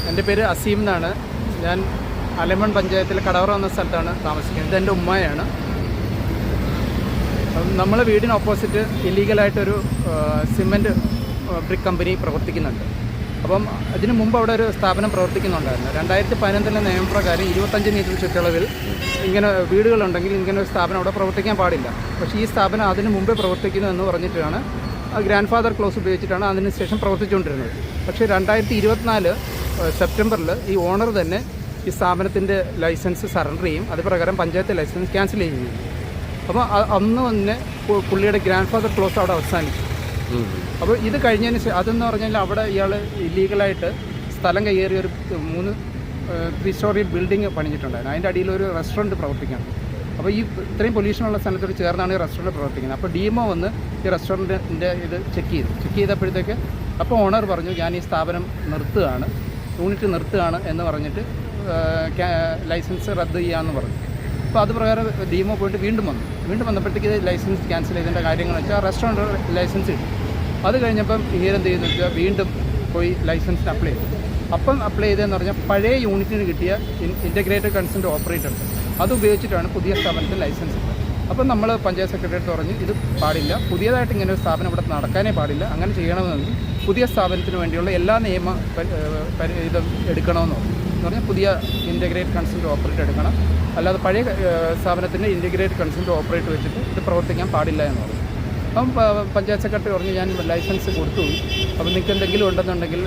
എൻ്റെ പേര് അസീം എന്നാണ്. ഞാൻ അലമൺ പഞ്ചായത്തിലെ കടവറ എന്ന സ്ഥലത്താണ് താമസിക്കുന്നത്. ഇതെൻ്റെ ഉമ്മയാണ്. നമ്മളെ വീടിന് ഓപ്പോസിറ്റ് ഇല്ലീഗലായിട്ടൊരു സിമെൻറ്റ് ബ്രിക്ക് കമ്പനി പ്രവർത്തിക്കുന്നുണ്ട്. അപ്പം അതിന് മുമ്പ് അവിടെ ഒരു സ്ഥാപനം പ്രവർത്തിക്കുന്നുണ്ടായിരുന്നു. 2015 നിയമപ്രകാരം 25 മീറ്റർ ചുറ്റളവിൽ ഇങ്ങനെ വീടുകളുണ്ടെങ്കിൽ ഇങ്ങനെ ഒരു സ്ഥാപനം അവിടെ പ്രവർത്തിക്കാൻ പാടില്ല. പക്ഷേ ഈ സ്ഥാപനം അതിന് മുമ്പേ പ്രവർത്തിക്കുന്നു എന്ന് പറഞ്ഞിട്ടാണ് ഗ്രാൻഡ് ഫാദർ ക്ലോസ് ഉപയോഗിച്ചിട്ടാണ് അതിനുശേഷം പ്രവർത്തിച്ചുകൊണ്ടിരുന്നത്. പക്ഷേ 2024 സെപ്റ്റംബറിൽ ഈ ഓണർ തന്നെ ഈ സ്ഥാപനത്തിൻ്റെ ലൈസൻസ് സറണ്ടർ ചെയ്യും. അത് പ്രകാരം പഞ്ചായത്ത് ലൈസൻസ് ക്യാൻസൽ ചെയ്യും. അപ്പോൾ അന്ന് തന്നെ പുള്ളിയുടെ ഗ്രാൻഡ് ഫാദർ ക്ലോസ് അവിടെ അവസാനിച്ചു. അപ്പോൾ ഇത് കഴിഞ്ഞതിന് ശേഷം അതെന്ന് പറഞ്ഞാൽ അവിടെ ഇയാൾ ഇല്ലീഗലായിട്ട് സ്ഥലം കയ്യേറി ഒരു 3 സ്റ്റോറി ബിൽഡിംഗ് പണിഞ്ഞിട്ടുണ്ടായിരുന്നു. അതിൻ്റെ അടിയിൽ ഒരു റെസ്റ്റോറൻറ്റ് പ്രവർത്തിക്കണം. അപ്പോൾ ഈ ഇത്രയും പൊല്യൂഷനുള്ള സ്ഥലത്തോട് ചേർന്നാണ് ഈ റെസ്റ്റോറൻറ്റ് പ്രവർത്തിക്കുന്നത്. അപ്പോൾ DMO വന്ന് ഈ റെസ്റ്റോറൻറ്റിൻ്റെ ഇത് ചെക്ക് ചെയ്തപ്പോഴത്തേക്ക് അപ്പോൾ ഓണർ പറഞ്ഞു, ഞാൻ ഈ സ്ഥാപനം നിർത്തുകയാണ്, യൂണിറ്റ് നിർത്തുകയാണ് എന്ന് പറഞ്ഞിട്ട് ലൈസൻസ് റദ്ദ് ചെയ്യാമെന്ന് പറഞ്ഞു. അപ്പോൾ അത് പ്രകാരം DMO പോയിട്ട് വീണ്ടും വന്നപ്പോഴത്തേക്ക് ലൈസൻസ് ക്യാൻസൽ ചെയ്തതിൻ്റെ കാര്യങ്ങൾ വെച്ചാൽ റെസ്റ്റോറൻറ്റ് ലൈസൻസ് കിട്ടും. അത് കഴിഞ്ഞപ്പം ഇങ്ങനെന്ത് ചെയ്യുന്നു വെച്ചാൽ വീണ്ടും പോയി ലൈസൻസിന് അപ്ലൈ ചെയ്തു. അപ്പം അപ്ലൈ ചെയ്തതെന്ന് പറഞ്ഞാൽ പഴയ യൂണിറ്റിന് കിട്ടിയ ഇൻ്റഗ്രേറ്റഡ് കൺസെൻറ്റ് ഓപ്പറേറ്റർ ഉണ്ട്, അത് ഉപയോഗിച്ചിട്ടാണ് പുതിയ സ്ഥാപനത്തിൽ ലൈസൻസ് കിട്ടുന്നത്. അപ്പം നമ്മൾ പഞ്ചായത്ത് സെക്രട്ടറിയോട് പറഞ്ഞു, ഇത് പാടില്ല, പുതിയതായിട്ട് ഇങ്ങനെ ഒരു സ്ഥാപനം ഇവിടെ നടക്കാനേ പാടില്ല, അങ്ങനെ ചെയ്യണമെന്ന് പുതിയ സ്ഥാപനത്തിന് വേണ്ടിയുള്ള എല്ലാ നിയമ ഇതും എടുക്കണമെന്ന് പറഞ്ഞു. എന്ന് പറഞ്ഞാൽ പുതിയ ഇൻ്റഗ്രേറ്റഡ് കൺസെൻറ്റ് ഓപ്പറേറ്റർ എടുക്കണം, അല്ലാതെ പഴയ സ്ഥാപനത്തിൻ്റെ ഇൻ്റഗ്രേറ്റഡ് കൺസെൻറ്റ് ഓപ്പറേറ്റർ വെച്ചിട്ട് ഇത് പ്രവർത്തിക്കാൻ പാടില്ല എന്ന് പറഞ്ഞു. അപ്പം പഞ്ചായത്ത് സെക്രട്ടറി പറഞ്ഞു, ഞാൻ ലൈസൻസ് കൊടുത്തു, അപ്പം നിങ്ങൾക്ക് എന്തെങ്കിലും ഉണ്ടെന്നുണ്ടെങ്കിൽ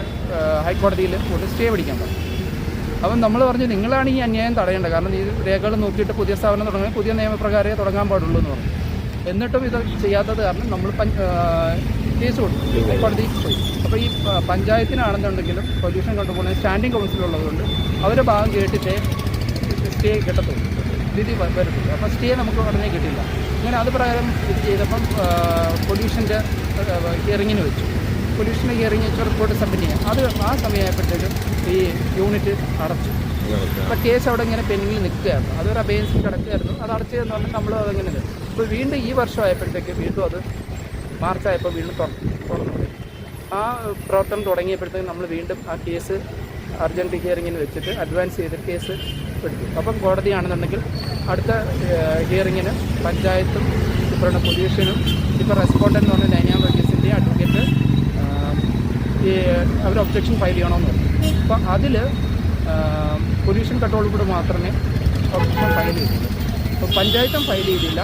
ഹൈക്കോടതിയിൽ കൊണ്ട് സ്റ്റേ പിടിക്കാൻ പറഞ്ഞു. അപ്പം നമ്മൾ പറഞ്ഞു, നിങ്ങളാണ് ഈ അന്യായം തടയേണ്ടത്, കാരണം ഈ രേഖകൾ നോക്കിയിട്ട് പുതിയ സ്ഥാപനം തുടങ്ങാൻ പുതിയ നിയമപ്രകാരമേ തുടങ്ങാൻ പാടുള്ളൂ എന്ന് പറഞ്ഞു. എന്നിട്ടും ഇത് ചെയ്യാത്തത് കാരണം നമ്മൾ കേസ് കൊടുത്തു, ഹൈക്കോടതിയിൽ പോയി. അപ്പോൾ ഈ പഞ്ചായത്തിനാണെന്നുണ്ടെങ്കിലും പൊല്യൂഷൻ കൺട്രോൾ സ്റ്റാൻഡിംഗ് കൗൺസിലുള്ളതുകൊണ്ട് അവരുടെ ഭാഗം കേട്ടിട്ടേ സ്റ്റേ കിട്ടത്തുള്ളൂ, വിധി വരത്തുള്ളൂ. അപ്പോൾ സ്റ്റേ നമുക്ക് ഉടനെ കിട്ടില്ല. അങ്ങനെ അത് പ്രകാരം ഇത് ചെയ്തപ്പം പൊല്യൂഷൻ്റെ ഹിയറിങ്ങിന് വെച്ചു. പൊല്യൂഷൻ്റെ ഹിയറിങ് വെച്ച് റിപ്പോർട്ട് സബ്മിറ്റ് ചെയ്യാം. അത് ആ സമയമായപ്പോഴത്തേക്കും ഈ യൂണിറ്റ് അടച്ചു. അപ്പോൾ കേസ് അവിടെ ഇങ്ങനെ പെൻഡിങ്ങിൽ നിൽക്കുകയായിരുന്നു, അതൊരു അബേൻസിൽ കിടക്കുകയായിരുന്നു. അത് അടച്ചതെന്ന് പറഞ്ഞാൽ നമ്മൾ അതങ്ങനെ നിൽക്കും. അപ്പോൾ വീണ്ടും ഈ വർഷമായപ്പോഴത്തേക്ക് വീണ്ടും അത് മാർച്ചായപ്പോൾ വീണ്ടും തുറന്നു. ആ പ്രവർത്തനം തുടങ്ങിയപ്പോഴത്തേക്കും നമ്മൾ വീണ്ടും ആ കേസ് അർജൻറ്റ് ഹിയറിങ്ങിന് വെച്ചിട്ട് അഡ്വാൻസ് ചെയ്ത് കേസ് എടുത്തു. അപ്പം കോടതിയാണെന്നുണ്ടെങ്കിൽ അടുത്ത ഹിയറിങ്ങിന് പഞ്ചായത്തും ഇപ്പോൾ പൊല്യൂഷനും ഇപ്പോൾ റെസ്പോണ്ടൻ്റ് എന്ന് പറഞ്ഞ നൈനാം വർഗീസിൻ്റെ അഡ്വക്കേറ്റ് അവർ ഒബ്ജക്ഷൻ ഫയൽ ചെയ്യണമെന്ന് പറഞ്ഞു. അപ്പോൾ അതിൽ പൊല്യൂഷൻ കൺട്രോൾ ബോർഡ് മാത്രമേ ഒബ്ജക്ഷൻ ഫയൽ ചെയ്തിട്ടുള്ളൂ. അപ്പോൾ പഞ്ചായത്തും ഫയൽ ചെയ്തില്ല,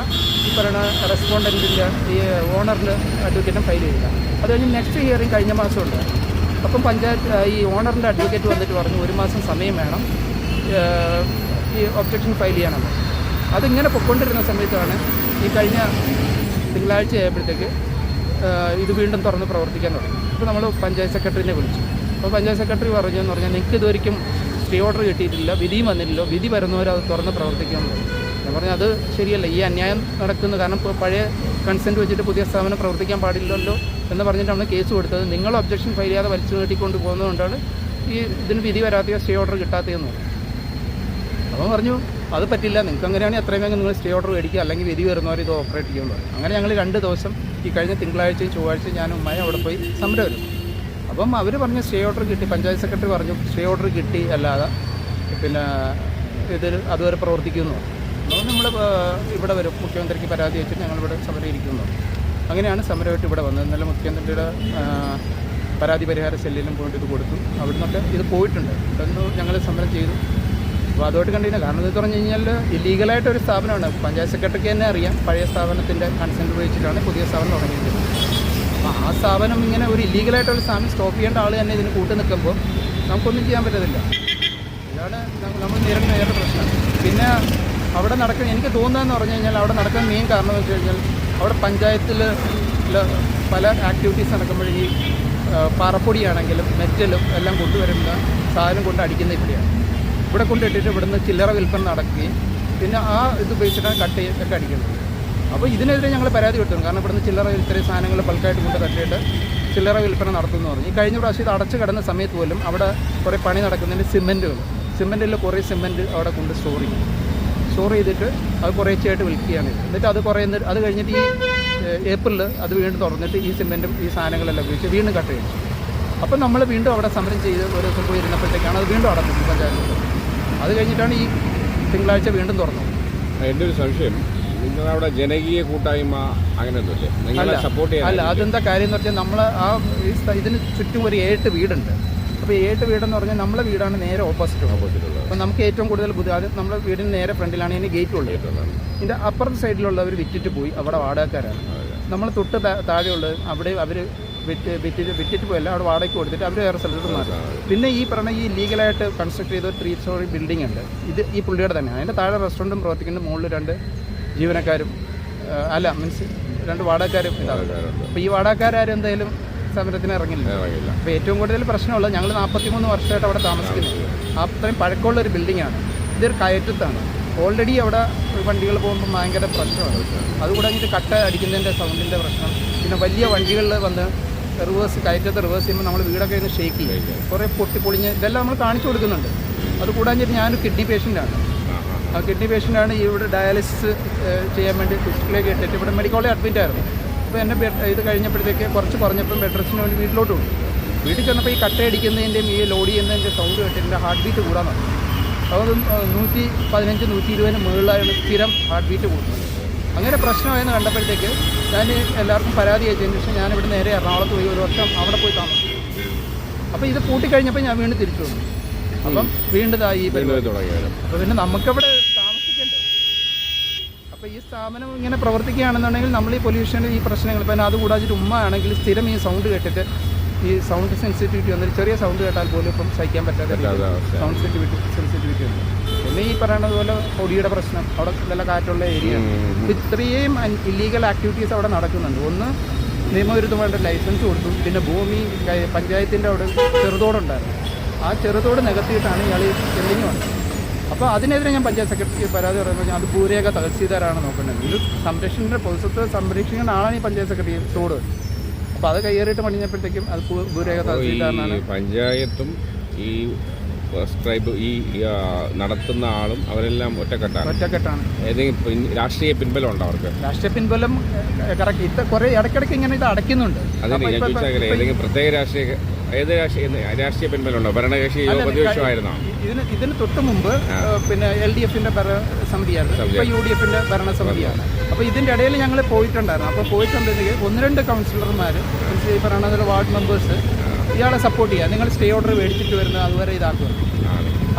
ഈ പറയുന്ന റെസ്പോണ്ടൻറ്റിൻ്റെ ഈ ഓണറിൻ്റെ അഡ്വക്കേറ്റും ഫയൽ ചെയ്തില്ല. അത് കഴിഞ്ഞ് നെക്സ്റ്റ് ഹിയറിങ് കഴിഞ്ഞ മാസം ഉണ്ടായിരുന്നു. അപ്പം പഞ്ചായത്ത് ഈ ഓണറിൻ്റെ അഡ്വക്കേറ്റ് വന്നിട്ട് പറഞ്ഞു, 1 മാസം സമയം വേണം ഈ ഒബ്ജക്ഷൻ ഫയൽ ചെയ്യണമെന്ന്. അതിങ്ങനെ പൊയ്ക്കൊണ്ടിരുന്ന സമയത്താണ് ഈ കഴിഞ്ഞ തിങ്കളാഴ്ച ആയപ്പോഴത്തേക്ക് ഇത് വീണ്ടും തുറന്ന് പ്രവർത്തിക്കാൻ തുടങ്ങി. അപ്പോൾ നമ്മൾ പഞ്ചായത്ത് സെക്രട്ടറിനെ വിളിച്ചു. അപ്പോൾ പഞ്ചായത്ത് സെക്രട്ടറി പറഞ്ഞെന്ന് പറഞ്ഞാൽ, നിങ്ങൾക്ക് ഇതുവരെയും സ്റ്റേ ഓർഡർ കിട്ടിയിട്ടില്ല, വിധിയും വന്നില്ലല്ലോ, വിധി വരുന്നവർ അത് തുറന്ന് പ്രവർത്തിക്കാൻ തുടങ്ങി. ഞാൻ പറഞ്ഞു, അത് ശരിയല്ല, ഈ അന്യായം നടക്കുന്നു, കാരണം ഇപ്പോൾ പഴയ കൺസെൻറ്റ് വെച്ചിട്ട് പുതിയ സ്ഥാപനം പ്രവർത്തിക്കാൻ പാടില്ലല്ലോ എന്ന് പറഞ്ഞിട്ടാണ് കേസ് കൊടുത്തത്. നിങ്ങൾ ഒബ്ജക്ഷൻ ഫയൽ ചെയ്യാതെ വലിച്ചു നീട്ടിക്കൊണ്ട് പോകുന്നതുകൊണ്ടാണ് ഇതിന് വിധി വരാത്തയോ സ്റ്റേ ഓർഡർ കിട്ടാത്തതെന്ന് പറഞ്ഞു. അപ്പോൾ പറഞ്ഞു, അത് പറ്റില്ല, നിങ്ങൾക്ക് അങ്ങനെയാണെങ്കിൽ എത്രയും വേഗം നിങ്ങൾ സ്റ്റേ ഓർഡർ മേടിക്കുക, അല്ലെങ്കിൽ വിധി വരുന്നവർ ഇത് ഓപ്പറേറ്റ് ചെയ്യുള്ളൂ. അങ്ങനെ ഞങ്ങൾ 2 ദിവസം ഈ കഴിഞ്ഞ തിങ്കളാഴ്ചയും ചൊവ്വാഴ്ചയും ഞാനും ഉമ്മയും അവിടെ പോയി സമരം വരും. അപ്പം അവർ പറഞ്ഞു സ്റ്റേ ഓർഡർ കിട്ടി, പഞ്ചായത്ത് സെക്രട്ടറി പറഞ്ഞു സ്റ്റേ ഓർഡർ കിട്ടി, അല്ലാതെ പിന്നെ ഇതിൽ അതുവരെ പ്രവർത്തിക്കുന്നു. അപ്പോൾ നമ്മൾ ഇവിടെ വരും, മുഖ്യമന്ത്രിക്ക് പരാതി വെച്ചിട്ട് ഞങ്ങളിവിടെ സമരം ഇരിക്കുന്നു. അങ്ങനെയാണ് സമരമായിട്ട് ഇവിടെ വന്നത്. ഇന്നലെ മുഖ്യമന്ത്രിയുടെ പരാതി പരിഹാര സെല്ലിലും പോയിട്ട് ഇത് കൊടുത്തു. അവിടെ നിന്നൊക്കെ ഇത് പോയിട്ടുണ്ട്. ഇതൊന്നും ഞങ്ങൾ സമരം ചെയ്തു. അപ്പോൾ അതുമായിട്ട് കണ്ടില്ല. കാരണം ഇത് പറഞ്ഞു കഴിഞ്ഞാൽ ഇല്ലീഗലായിട്ടൊരു സ്ഥാപനമാണ്. പഞ്ചായത്ത് സെക്രട്ടറിക്ക് തന്നെ അറിയാം, പഴയ സ്ഥാപനത്തിൻ്റെ കൺസെൻറ്റ് ഉപയോഗിച്ചിട്ടാണ് പുതിയ സ്ഥാപനം തുടങ്ങിയത്. അപ്പോൾ ആ സ്ഥാപനം ഇങ്ങനെ ഒരു ഇല്ലീഗലായിട്ടൊരു സ്ഥാപനം സ്റ്റോപ്പ് ചെയ്യേണ്ട ആൾ തന്നെ ഇതിന് കൂട്ടി നിൽക്കുമ്പോൾ നമുക്കൊന്നും ചെയ്യാൻ പറ്റത്തില്ല. ഇതാണ് നമ്മൾ നേരിടുന്ന പ്രശ്നം. പിന്നെ അവിടെ നടക്കുന്ന എനിക്ക് തോന്നുന്നതെന്ന് പറഞ്ഞു കഴിഞ്ഞാൽ അവിടെ നടക്കുന്ന മെയിൻ കാരണം എന്ന് വെച്ച് കഴിഞ്ഞാൽ അവിടെ പഞ്ചായത്തിൽ പല ആക്ടിവിറ്റീസ് നടക്കുമ്പോൾ ഈ പാറപ്പൊടിയാണെങ്കിലും മെറ്റലും എല്ലാം കൊണ്ടുവരുന്ന സാധനം കൊണ്ട് അടിക്കുന്ന ഇവിടെയാണ്. ഇവിടെ കൊണ്ടിട്ടിട്ട് ഇവിടുന്ന് ചില്ലറ വിൽപ്പന നടക്കുകയും പിന്നെ ആ ഇത് ഉപയോഗിച്ചിട്ടാണ് ഒക്കെ അടിക്കുന്നത്. അപ്പോൾ ഇതിനെതിരെ ഞങ്ങൾ പരാതി കൊടുത്തിരുന്നു. കാരണം ഇവിടുന്ന് ചില്ലറ ഇത്രയും സാധനങ്ങൾ ബൾക്കായിട്ട് കൊണ്ട് തട്ടിയിട്ട് ചില്ലറ വിൽപ്പന നടത്തുമെന്ന് പറഞ്ഞു. ഈ കഴിഞ്ഞ പ്രാവശ്യം ഇത് അടച്ചു കിടന്ന സമയത്ത് പോലും അവിടെ കുറേ പണി നടക്കുന്നതിന് സിമെൻറ്റിൽ കുറേ സിമെൻറ്റ് അവിടെ കൊണ്ട് സ്റ്റോർ ചെയ്തിട്ട് അത് കുറേശ്ശെയായിട്ട് വിൽക്കുകയാണ്. എന്നിട്ട് അത് കഴിഞ്ഞിട്ട് ഈ ഏപ്രിലിൽ അത് വീണ്ടും തുറന്നിട്ട് ഈ സിമെൻറ്റും ഈ സാധനങ്ങളെല്ലാം ഉപയോഗിച്ച് വീണ്ടും കട്ട് ചെയ്യും. അപ്പം നമ്മൾ വീണ്ടും അവിടെ സമരം ചെയ്ത് ഒരു ദിവസം പോയി ഇരുന്നപ്പോഴത്തേക്കാണ് അത് വീണ്ടും അടഞ്ഞു പഞ്ചായത്ത്. അത് കഴിഞ്ഞിട്ടാണ് ഈ തിങ്കളാഴ്ച വീണ്ടും തുറന്നത്. എൻ്റെ ഒരു സംശയം, നിങ്ങളവിടെ ജനകീയ കൂട്ടായ്മ അങ്ങനെയൊന്നുമില്ലേ? നിങ്ങളെ സപ്പോർട്ട് ചെയ്യാൻ? അല്ല, അതെന്താ കാര്യം എന്ന് പറഞ്ഞാൽ നമ്മൾ ആ ഇതിന് ചുറ്റും ഒരു 7 വീടുണ്ട്. അപ്പോൾ 7 വീടെന്ന് പറഞ്ഞാൽ നമ്മളെ വീടാണ് നേരെ ഓപ്പോസിറ്റ് ഉള്ളത്. അപ്പോൾ നമുക്ക് ഏറ്റവും കൂടുതൽ ബുദ്ധിമുട്ട് നമ്മുടെ വീടിന് നേരെ ഫ്രണ്ടിലാണ് ഇതിന് ഗേറ്റ് ഉള്ളത്. ഇതിൻ്റെ അപ്പുറത്തെ സൈഡിലുള്ളവർ വിറ്റിട്ട് പോയി, അവിടെ വാടകക്കാരാണ്. നമ്മൾ തൊട്ട് താഴെയുള്ളത് അവിടെ അവർ വിറ്റിട്ട് പോയല്ല, അവിടെ വാടകയ്ക്ക് കൊടുത്തിട്ട് അവർ വേറെ സ്ഥലത്ത് മാറി. പിന്നെ ഈ പറഞ്ഞ ഈ ലീഗലായിട്ട് കൺസ്ട്രക്ട് ചെയ്ത ഒരു 3 സ്റ്റോറി ബിൽഡിംഗ് ഉണ്ട്. ഇത് ഈ പുള്ളിയുടെ തന്നെ. അതിൻ്റെ താഴെ റെസ്റ്റോറൻറ്റും പ്രവർത്തിക്കുന്നുണ്ട്, മുകളിൽ 2 ജീവനക്കാരും അല്ല മീൻസ് 2 വാടകക്കാരും ഇതാണ്. അപ്പോൾ ഈ വാടകക്കാരും എന്തായാലും സമരത്തിന് ഇറങ്ങില്ല. അപ്പോൾ ഏറ്റവും കൂടുതൽ പ്രശ്നമുള്ളത് ഞങ്ങൾ 43 വർഷമായിട്ട് അവിടെ താമസിക്കുന്നത്. അത്രയും പഴക്കമുള്ളൊരു ബിൽഡിങ്ങാണ്. ഇതൊരു കയറ്റത്താണ്. ഓൾറെഡി അവിടെ വണ്ടികൾ പോകുമ്പോൾ ഭയങ്കര പ്രശ്നമാണ്. അതുകൂടാഞ്ഞിട്ട് കട്ട അടിക്കുന്നതിൻ്റെ സൗണ്ടിൻ്റെ പ്രശ്നം. പിന്നെ വലിയ വണ്ടികളിൽ വന്ന് കയറ്റത്ത് റിവേഴ്സ് ചെയ്യുമ്പോൾ നമ്മൾ വീടൊക്കെ ഒന്ന് ഷേക്ക് ചെയ്യും. കുറേ പൊട്ടിപ്പൊളിഞ്ഞ് ഇതെല്ലാം നമ്മൾ കാണിച്ചു കൊടുക്കുന്നുണ്ട്. അത് കൂടാഞ്ഞിട്ട് ഞാനൊരു കിഡ്നി പേഷ്യൻ്റാണ്. ആ കിഡ്നി പേഷ്യൻ്റാണ്. ഇവിടെ ഡയാലിസിസ് ചെയ്യാൻ വേണ്ടി ഡിസ്പ്ലേക്ക് ഇട്ടിട്ട് ഇവിടെ മെഡിക്കൽ കോളേജ് അഡ്മിറ്റ് ആയിരുന്നു. അപ്പോൾ എൻ്റെ ഇത് കഴിഞ്ഞപ്പോഴത്തേക്ക് കുറച്ച് കുറഞ്ഞപ്പം ബെഡ് റെസ്റ്റിന് വേണ്ടി വീട്ടിലോട്ട് പോകും. വീട്ടിൽ ചെന്നപ്പോൾ ഈ കട്ടയടിക്കുന്നതിൻ്റെയും ഈ ലോഡ് ചെയ്യുന്നതിൻ്റെ സൗണ്ട് കേട്ടിട്ട് എൻ്റെ ഹാർട്ട് ബീറ്റ് കൂടാൻ തുടങ്ങി. അപ്പോൾ 115, 120 മുകളിലാണ് സ്ഥിരം ഹാർട്ട് ബീറ്റ് കൂടുന്നത്. അങ്ങനെ പ്രശ്നമായെന്ന് കണ്ടപ്പോഴത്തേക്ക് ഞാൻ എല്ലാവർക്കും പരാതി അയച്ചതിന് ശേഷം ഞാനിവിടെ നേരെ എറണാകുളത്ത് പോയി 1 വർഷം അവിടെ പോയി താമസിച്ചു. അപ്പോൾ ഇത് പൂട്ടിക്കഴിഞ്ഞപ്പോൾ ഞാൻ വീണ്ടും തിരിച്ചു വന്നു. അപ്പം വീണ്ടും ഈ അപ്പോൾ പിന്നെ നമുക്കവിടെ താമസിക്കണ്ടേ. അപ്പോൾ ഈ സ്ഥാപനം ഇങ്ങനെ പ്രവർത്തിക്കുകയാണെന്നുണ്ടെങ്കിൽ നമ്മൾ ഈ പൊല്യൂഷൻ ഈ പ്രശ്നങ്ങൾ പിന്നെ അത് കൂടാതിട്ട് ഉമ്മ ആണെങ്കിൽ സ്ഥിരം ഈ സൗണ്ട് കേട്ടിട്ട് ഈ സൗണ്ട് സെൻസിറ്റിവിറ്റി വന്നിട്ട് ചെറിയ സൗണ്ട് കേട്ടാൽ പോലും ഇപ്പം സഹിക്കാൻ പറ്റാത്ത സൗണ്ട് സെൻസിറ്റിവിറ്റി ഉണ്ട്. പിന്നെ ഈ പറയുന്നത് പോലെ പൊടിയുടെ പ്രശ്നം, അവിടെ നല്ല കാറ്റുള്ള ഏരിയ. ഇത്രയും ഇല്ലീഗൽ ആക്ടിവിറ്റീസ് അവിടെ നടക്കുന്നുണ്ട്. ഒന്ന് നിയമവിരുദ്ധമായിട്ട് ലൈസൻസ് കൊടുത്തു. പിന്നെ ഭൂമി പഞ്ചായത്തിൻ്റെ അവിടെ ചെറുതോടുണ്ടായിരുന്നു. ആ ചെറുതോട് നികത്തിയിട്ടാണ് ഇയാൾ ബിൽഡിങ് വന്നത്. അപ്പോൾ അതിനെതിരെ ഞാൻ പഞ്ചായത്ത് സെക്രട്ടറിക്ക് പരാതി പറയുമ്പോൾ അത് ഭൂരേഖ തഹസീൽദാരാണ് നോക്കേണ്ടത്. ഇത് സംരക്ഷണ പൊതുസ്വത്ത് സംരക്ഷിക്കുന്ന ആളാണ് ഈ പഞ്ചായത്ത് സെക്രട്ടറി തോട്. അപ്പോൾ അത് കയ്യേറിയിട്ട് പണിഞ്ഞപ്പോഴത്തേക്കും അത് ഭൂരേഖ തഹസീൽദാറിനാണ്. പഞ്ചായത്തും ഈ ഈ നടത്തുന്ന ആളും അവരെല്ലാം ഒറ്റക്കെട്ടാണ്. ഏതെങ്കിലും രാഷ്ട്രീയ പിൻബലം ഉണ്ടോ അവർക്ക്? രാഷ്ട്രീയ പിൻബലം കറക്റ്റ് കുറേ ഇടയ്ക്കിടയ്ക്ക് ഇങ്ങനെ ഇത് അടയ്ക്കുന്നുണ്ട്. ഏതെങ്കിലും പ്രത്യേക രാഷ്ട്രീയ പിൻബലമുണ്ടോ? ഭരണകക്ഷി പ്രതിപക്ഷമായിരുന്നോ? ഇതിന് തൊട്ട് മുമ്പ് പിന്നെ LDFന്റെ ഭരണസമിതിയായിരുന്നു. ഇപ്പോൾ UDFന്റെ ഭരണസമിതിയാണ്. അപ്പോൾ ഇതിൻ്റെ ഇടയിൽ ഞങ്ങൾ പോയിട്ടുണ്ടായിരുന്നു. അപ്പോൾ പോയിട്ടുണ്ടെങ്കിൽ 1-2 കൗൺസിലർമാർ ഈ പറയുന്ന വാർഡ് മെമ്പേഴ്സ് ഇയാളെ സപ്പോർട്ട് ചെയ്യുക, നിങ്ങൾ സ്റ്റേ ഓർഡർ മേടിച്ചിട്ട് വരുന്നത് അതുവരെ ഇതാക്കുക.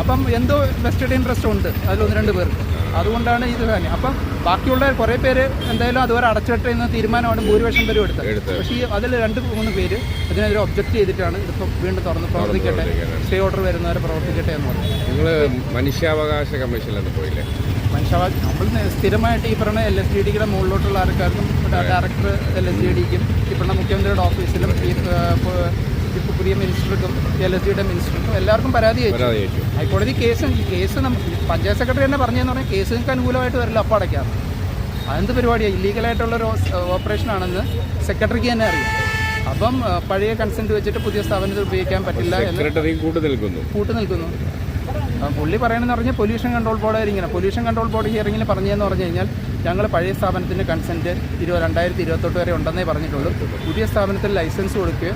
അപ്പം എന്തോ വെസ്റ്റഡ് ഇൻട്രസ്റ്റ് ഉണ്ട് അതിൽ 1-2 പേർക്ക്. അതുകൊണ്ടാണ് ഇത് തന്നെ. അപ്പം ബാക്കിയുള്ള കുറേ പേര് എന്തായാലും അതുവരെ അടച്ചിട്ട് എന്ന തീരുമാനമാണ് ഭൂരിപക്ഷം പേരും എടുത്തത്. പക്ഷേ അതിൽ 2-3 പേര് ഇതിനെതിരെ ഒബ്ജക്റ്റ് ചെയ്തിട്ടാണ് ഇതിപ്പോൾ വീണ്ടും തുറന്ന് പ്രവർത്തിക്കട്ടെ, സ്റ്റേ ഓർഡർ വരുന്നവരെ പ്രവർത്തിക്കട്ടെ എന്ന് പറഞ്ഞു. നിങ്ങൾ മനുഷ്യാവകാശ കമ്മീഷനിലൊന്നും പോയില്ലേ? മനുഷ്യാവകാശം നമ്മൾ സ്ഥിരമായിട്ട് ഈ പറഞ്ഞ LSDDയുടെ മുകളിലോട്ടുള്ള ആൾക്കാർക്കും ഡയറക്ടർ LSDDക്കും ഈ പറഞ്ഞ മുഖ്യമന്ത്രിയുടെ ഓഫീസിലും ഇപ്പോൾ പുതിയ മിനിസ്റ്റർക്കും LSDയുടെ മിനിസ്റ്റർക്കും എല്ലാവർക്കും പരാതി അയച്ചു. ഹൈക്കോടതി കേസ് പഞ്ചായത്ത് സെക്രട്ടറി തന്നെ പറഞ്ഞതെന്ന് പറഞ്ഞാൽ കേസ് നിങ്ങൾക്ക് അനുകൂലമായിട്ട് വരില്ല, അപ്പം അടയ്ക്കാം. അതെന്ത് പരിപാടിയാണ്? ഇല്ലീഗലായിട്ടുള്ളൊരു ഓപ്പറേഷനാണെന്ന് സെക്രട്ടറിക്ക് തന്നെ അറിയാം. അപ്പം പഴയ കൺസെൻറ്റ് വെച്ചിട്ട് പുതിയ സ്ഥാപനത്തിൽ ഉപയോഗിക്കാൻ പറ്റില്ല എന്ന് കൂട്ടു നിൽക്കുന്നു. പുള്ളി പറയണമെന്ന് പറഞ്ഞാൽ പൊല്യൂഷൻ കൺട്രോൾ ബോർഡ് ഇങ്ങനെ പൊല്യൂഷൻ കൺട്രോൾ ബോർഡ് ഹിയറിങ്ങിന് പറഞ്ഞതെന്ന് പറഞ്ഞു കഴിഞ്ഞാൽ ഞങ്ങൾ പഴയ സ്ഥാപനത്തിൻ്റെ കൺസെൻറ്റ് 2028 വരെ ഉണ്ടെന്നേ പറഞ്ഞിട്ടുള്ളൂ. പുതിയ സ്ഥാപനത്തിൽ ലൈസൻസ് കൊടുക്കുകയോ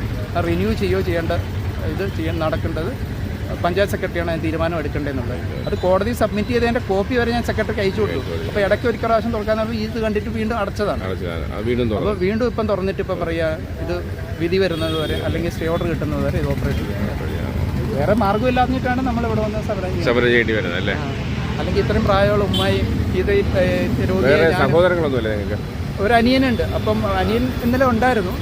റിന്യൂ ചെയ്യുകയോ നടക്കേണ്ടത് പഞ്ചായത്ത് സെക്രട്ടറിയാണ് അതിന് തീരുമാനം എടുക്കേണ്ടതെന്നുള്ളത്. അത് കോടതി സബ്മിറ്റ് ചെയ്തതിൻ്റെ കോപ്പി വരെ ഞാൻ സെക്രട്ടറിക്ക് അയച്ചു കൊടുത്തു. അപ്പോൾ ഇടയ്ക്ക് ഒരു പ്രാവശ്യം തുറക്കാന്ന് പറഞ്ഞാൽ ഇത് കണ്ടിട്ട് വീണ്ടും അടച്ചതാണ്. അപ്പോൾ വീണ്ടും ഇപ്പം തുറന്നിട്ട് ഇപ്പം പറയുക ഇത് വിധി വരുന്നത് വരെ അല്ലെങ്കിൽ സ്റ്റേ ഓർഡർ കിട്ടുന്നത് വരെ ഇത് ഓപ്പറേറ്റ് ചെയ്യുന്നത്. വേറെ മാർഗ്ഗമില്ലാഞ്ഞിട്ടാണ് നമ്മളിവിടെ വന്ന് സമരം ചെയ്യേണ്ടി വരുന്നത് അല്ലേ? അല്ലെങ്കിൽ ഇത്രയും പ്രായമുള്ള ഉമ്മായി ഇത് സഹോദരങ്ങളൊന്നുമില്ല നിങ്ങൾക്ക്? ഒരു അനിയനുണ്ട്. അപ്പം അനിയൻ ഇന്നലെ ഉണ്ടായിരുന്നു.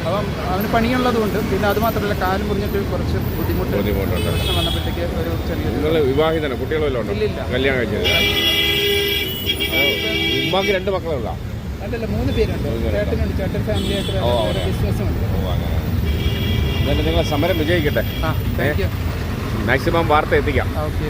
അപ്പം അവന് പണിയുള്ളതുകൊണ്ട് പിന്നെ അത് മാത്രമല്ല കാലം മുറിഞ്ഞിട്ട് കുറച്ച് ബുദ്ധിമുട്ട് പ്രശ്നം വന്നപ്പോഴത്തേക്ക് ഒരു ചെറിയ വിവാഹിതന കുട്ടികളല്ലോ ഇല്ലില്ല കല്യാണം കഴിച്ചത്. ഉമ്മാക്ക് 2 മക്കളുള്ള? അല്ലല്ല 3 പേരുണ്ട്. ചേട്ടൻ ഫാമിലി ആയിട്ട് ബിസിനസ്സും ഉണ്ട്. നിങ്ങൾ സമരം വിജയിക്കട്ടെ. മാക്സിമം വാർത്ത എത്തിക്കാം. ഓക്കെ.